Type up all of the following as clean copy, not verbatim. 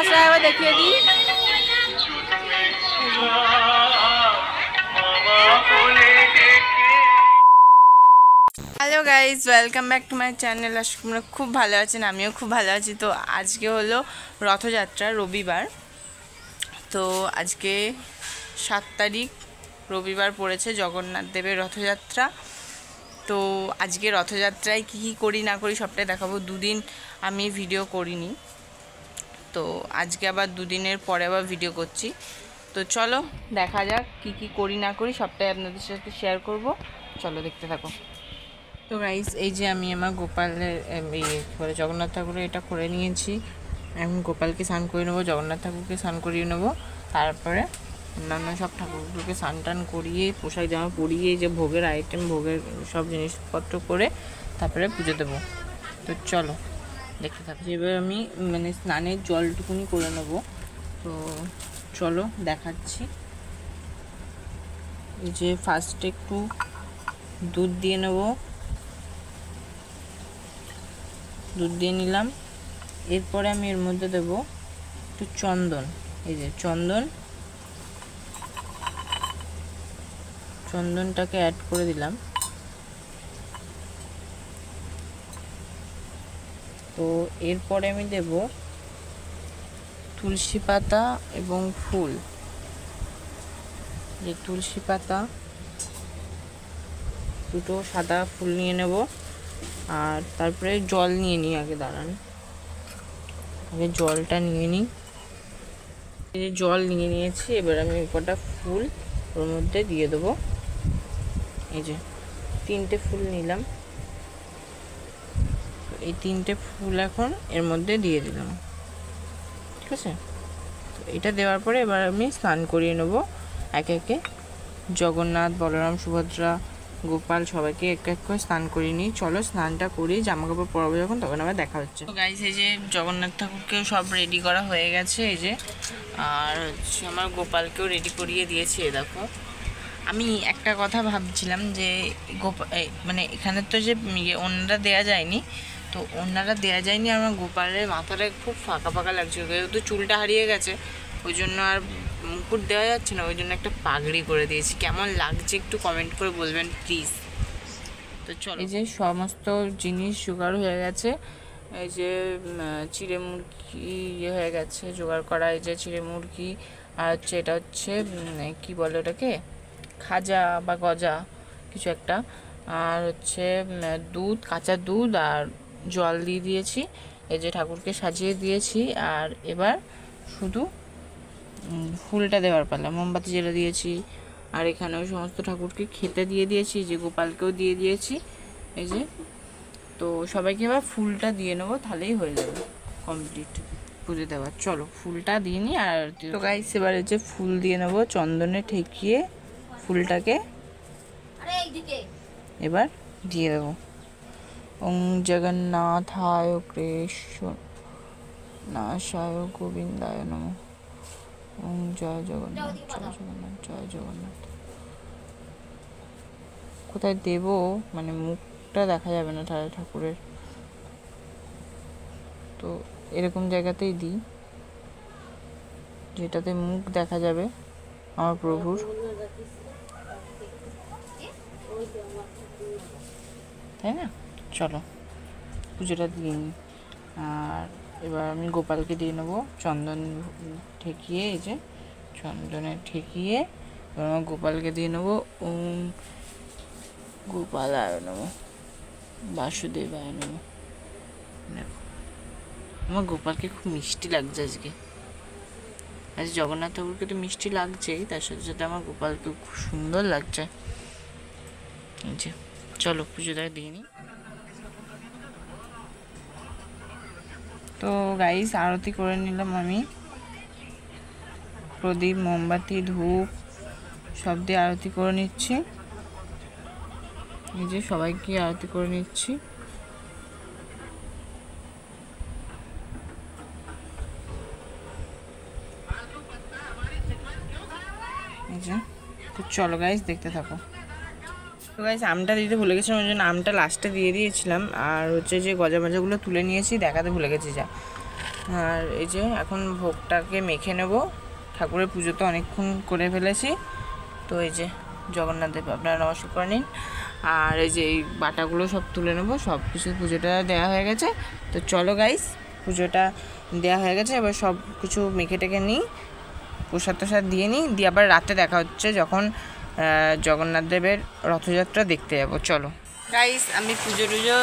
নাচটা একবার দেখিয়ে দিই। Hello guys, welcome back to my channel. আজকে তোমরা খুব ভালো আছেন, আমিও খুব ভালো আছি। তো আজকে হলো রথযাত্রা, রবিবার। তো আজকে 7 তারিখ রবিবার পড়েছে, জগন্নাথ দেবের রথযাত্রা। তো আজকে রথযাত্রায় কী কী করি না করি সবটাই দেখাবো। দুদিন আমি ভিডিও করিনি, তো আজকে আবার দুদিনের পরে আবার ভিডিও করছি। তো চলো দেখা যাক কী কী করি না করি সবটাই আপনাদের সাথে শেয়ার করব। চলো দেখতে থাকো। তো গাইস, এই যে আমি আমার গোপালের করে জগন্নাথ ঠাকুরের এটা করে নিয়েছি। এখন গোপালকে স্নান করে নেবো, জগন্নাথ ঠাকুরকে স্নান করিয়ে নেবো, তারপরে অন্যান্য সব ঠাকুরগুলোকে স্নান টান করিয়ে পোশাক জামা পরিয়ে যে ভোগের আইটেম, ভোগের সব জিনিসপত্র করে তারপরে পুজো দেবো। তো চলো দেখতে থাকো। এবার আমি স্নানের জলটুকুনি করে নেবো। তো চলো দেখাচ্ছি। এই যে ফার্স্টে একটু দুধ দিয়ে নেবো, দুধ দিয়ে নিলাম। এরপরে আমি এর মধ্যে দেবো একটু চন্দন। এই যে চন্দনটাকে অ্যাড করে দিলাম। তো এরপরে আমি দেব তুলসী পাতা এবং ফুল। যে তুলসী পাতা, দুটো সাদা ফুল নিয়ে নেব, আর তারপরে জল নিয়ে নিই। আগে দাঁড়ান, আগে জলটা নিয়ে নিই। এই যে জল নিয়ে নিয়েছি, এবার আমি কটা ফুল ওর মধ্যে দিয়ে দেবো। এই যে 3টে ফুল নিলাম, এই 3টে ফুল এখন এর মধ্যে দিয়ে দিলাম। ঠিক আছে, তো এটা দেওয়ার পরে এবার আমি স্নান করিয়ে নেব একে একে। জগন্নাথ, বলরাম, সুভদ্রা, গোপাল সবাইকে এক এক করে স্নান করিয়ে নিই। চলো স্নানটা করি, জামা কাপড় পরাবো যখন, তখন আবার দেখা হচ্ছে। তো গাইস, এই যে জগন্নাথ ঠাকুরকেও সব রেডি করা হয়ে গেছে। এই যে আর হচ্ছে আমার গোপালকেও রেডি করিয়ে দিয়েছি। দেখো, আমি একটা কথা ভাবছিলাম যে এখানে তো যে ওড়নাটা দেওয়া যায়নি, তো ওড়নাটা দেওয়া যায়নি। আমার গোপালের মাথাটা খুব ফাঁকা ফাঁকা লাগছে, যেহেতু চুলটা হারিয়ে গেছে, ওই জন্য আর মুকুট দেওয়া যাচ্ছে না, ওই জন্য একটা পাগড়ি করে দিয়েছি। কেমন লাগছে একটু কমেন্ট করে বলবেন প্লিজ। তো চলো, এই যে সমস্ত জিনিস জোগাড় হয়ে গেছে। এই যে চিড়ে মুরগি হয়ে গেছে জোগাড় করা। এই যে চিড়ে মুরগি, আর হচ্ছে এটা হচ্ছে কি বলে ওটাকে, খাজা বা গজা কিছু একটা, আর হচ্ছে দুধ, কাঁচা দুধ আর জল দিয়ে দিয়েছি। এই যে ঠাকুরকে সাজিয়ে দিয়েছি, আর এবার শুধু ফুলটা দেওয়ার পালা। মোমবাতি জ্বেলে দিয়েছি, আর এখানেও সমস্ত ঠাকুরকে খেতে দিয়ে দিয়েছি, যে গোপালকেও দিয়ে দিয়েছি। এই যে, তো সবাইকে এবার ফুলটা দিয়ে নেবো, তাহলেই হয়ে যাবে কমপ্লিট পুজো দেওয়া। চলো ফুলটা দিয়ে নিই। আর তো গাইস, এবারে যে ফুল দিয়ে নেবো, চন্দনে ঠেকিয়ে ফুলটাকে এবার দিয়ে দেবো। ওং জগন্নাথায় কৃষ্ণ নাশায় গোবিন্দায় নমঃ। ওং জয় জগন্নাথ, জয় জগন্নাথ, জয় জগন্নাথ। কোথায় দেব, মুখটা দেখা যাবে না ঠাকুরের, তো এরকম জায়গাতেই দিই যেটাতে মুখ দেখা যাবে আমার প্রভুর। তাই না? চলো পুজোটা দিয়ে নিই। আর এবার আমি গোপালকে দিয়ে নেবো চন্দন ঠেকিয়ে। এই যে চন্দনে ঠেকিয়ে এবার আমার গোপালকে দিয়ে নেবো ওম গোপালায় নমঃ, বাসুদেবায় নমঃ। দেখো, আমার গোপালকে খুব মিষ্টি লাগছে আজকে। আজ জগন্নাথ ঠাকুরকে তো মিষ্টি লাগছেই, তার সাথে সাথে আমার গোপালকে খুব সুন্দর লাগছে। এই যে চলো পুজোটা দিয়ে নিই। তো গাইস, আরতি করে নিলাম আমি। প্রদীপ, মোমবাতি, ধূপ সব দিয়ে আরতি করে নিচ্ছি। এই যে সবাইকে আরতি করে নিচ্ছি। এই যে, তো চলো গাইস দেখতে থাকো। তো গাইস, আমটা দিতে ভুলে গেছিলাম, ওই জন্য আমটা লাস্টে দিয়ে দিয়েছিলাম। আর হচ্ছে যে গজা মজাগুলো তুলে নিয়েছি, দেখাতে ভুলে গেছি। যা আর এই যে এখন ভোগটাকে মেখে নেব। ঠাকুরের পুজো তো অনেকক্ষণ করে ফেলেছি, তো এই যে জগন্নাথ দেব আপনারা নমস্কার করে নিন। আর এই যে এই বাটাগুলো সব তুলে নেবো, সব কিছু পুজোটা দেওয়া হয়ে গেছে। তো চলো গাইস, পুজোটা দেওয়া হয়ে গেছে, এবার সব কিছু মেখে টেকে নিই, প্রসাদ টসাদ দিয়ে নিই, দিয়ে আবার রাতে দেখা হচ্ছে যখন জগন্নাথ দেবের রথযাত্রা দেখতে যাবো। চলো গাইস, আমি পুজো টুজো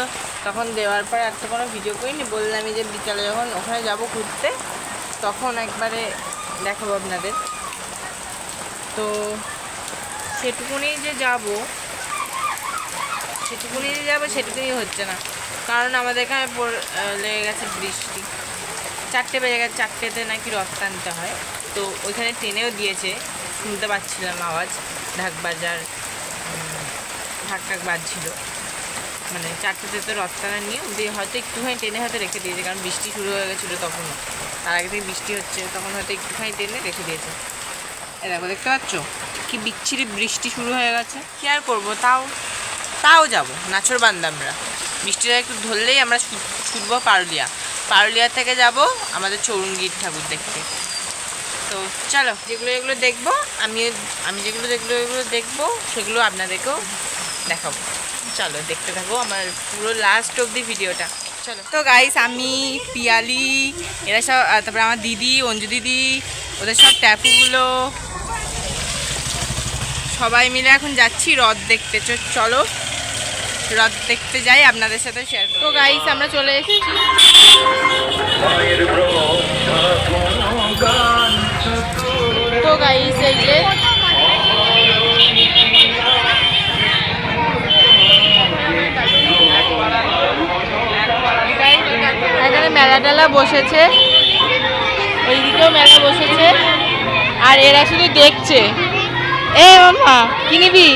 তখন দেওয়ার পর একটা কোনো ভিডিও করিনি, বললাম যে বিকালে যখন ওখানে যাব ঘুরতে তখন একবারে দেখাবো আপনাদের। তো সেটুকুনি যে যাবো সেটুকুনি হচ্ছে না, কারণ আমাদের এখানে লেগে গেছে বৃষ্টি। 4টে বেজে গেছে, 4টেতে নাকি রথ টানতে হয়। তো ওইখানে ট্রেনেও দিয়েছে, শুনতে পাচ্ছিলাম আওয়াজ, ঢাক বাজছিল। মানে 4টেতে তো রথ টানার নিয়ম দিয়ে হয়তো একটুখানি টেনে হয়তো রেখে দিয়েছে, কারণ বৃষ্টি শুরু হয়ে গেছিলো তখনও, তার আগে থেকে বৃষ্টি হচ্ছে, তখন হয়তো একটুখানি টেনে রেখে দিয়েছে। দেখো, দেখতে পাচ্ছ কি বিচ্ছিরি বৃষ্টি শুরু হয়ে গেছে। কি আর করবো, তাও যাবো নাছর বান্দা। আমরা বৃষ্টিটা একটু ধরলেই আমরা ছুটবো পারুলিয়া থেকে যাব আমাদের চৌরঙ্গীর ঠাকুর দেখতে। তো চলো, যেগুলো দেখবো আমি যেগুলো দেখবো সেগুলো আপনাদেরকেও দেখাবো। চলো দেখতে থাকো আমার পুরো লাস্ট অবধি ভিডিওটা। চলো। তো গাইস, আমি পিয়ালি এরা সব, তারপরে আমার দিদি অঞ্জু দিদি, ওদের সব ট্যাপুগুলো সবাই মিলে এখন যাচ্ছি রথ দেখতে। চলো রথ দেখতে যাই, আপনাদের সাথে শেয়ার করব। তো গাইস, আমরা চলে এসেছি। তো গাইস, এই যে এখানে মেলা টেলা বসেছে, ওইদিকেও মেলা বসেছে, আর এরা শুধু দেখছে। এ মামা, কি নিবি?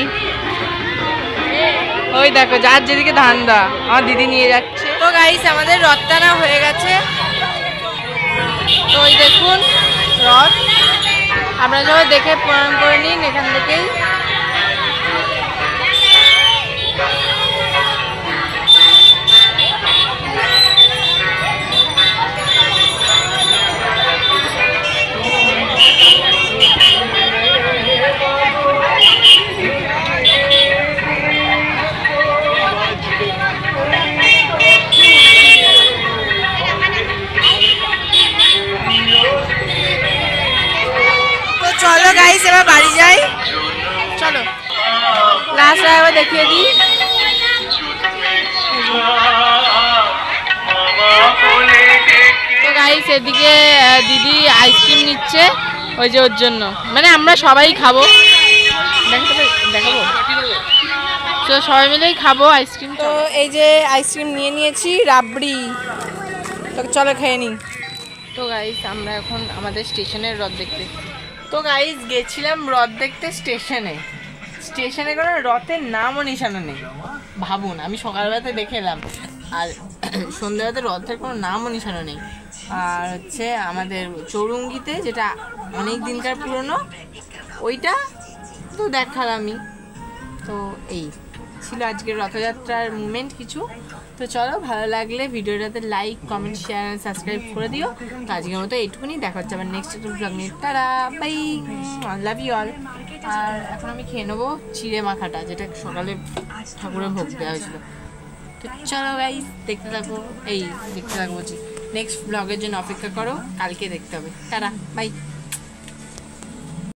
ওই দেখো, যার যেদিকে ধান্দা, আমার দিদি নিয়ে যাচ্ছে। তো গাইস, আমাদের রথ টানা হয়ে গেছে। তো ওই দেখুন রথ, আপনারা সবাই দেখে প্রণাম করে নিন এখান থেকেই। চলো গাইস, এবার বাড়ি যাই। চলো লাস্ট একবার দেখিয়ে দিই। তো গাইস, এদিকে দিদি আইসক্রিম নিচ্ছে, ওই যে ওর জন্য, মানে আমরা সবাই খাবো, দেখাবো, তো সবাই মিলেই খাবো আইসক্রিম। তো এই যে আইসক্রিম নিয়েছি, রাবড়ি, তো চলো খেয়ে নিই। তো গাইস, আমরা এখন আমাদের স্টেশনের রথ দেখতে। তো গাইস, গেছিলাম রথ দেখতে স্টেশনে কোনো রথের নামও নিশানা নেই। ভাবুন, আমি সকালবেলাতে দেখে এলাম, আর সন্ধ্যাবেলাতে রথের কোনো নামও নিশানা নেই। আর হচ্ছে আমাদের চৌরঙ্গিতে, যেটা অনেক দিনকার পুরনো, ওইটা তো দেখালামই। তো এই ছিল আজকের রথযাত্রার মুভমেন্ট কিছু। তো চলো, ভালো লাগলে ভিডিওটাতে লাইক, কমেন্ট, শেয়ার আর সাবস্ক্রাইব করে দিও। তো আজকের মতো এইটুকুনি, দেখা হচ্ছে আবার নেক্সট একটা ব্লগ নিয়ে। Tata, bye, love you all. আর এখন আমি খেয়ে নেবো চিড়ে মাখাটা, যেটা সকালে ঠাকুরের ভোগ দেওয়া হয়েছিল। তো চলো গাইস, দেখতে থাকো বলছি, নেক্সট ব্লগের জন্য অপেক্ষা করো, কালকে দেখতে হবে। Ta ta, by.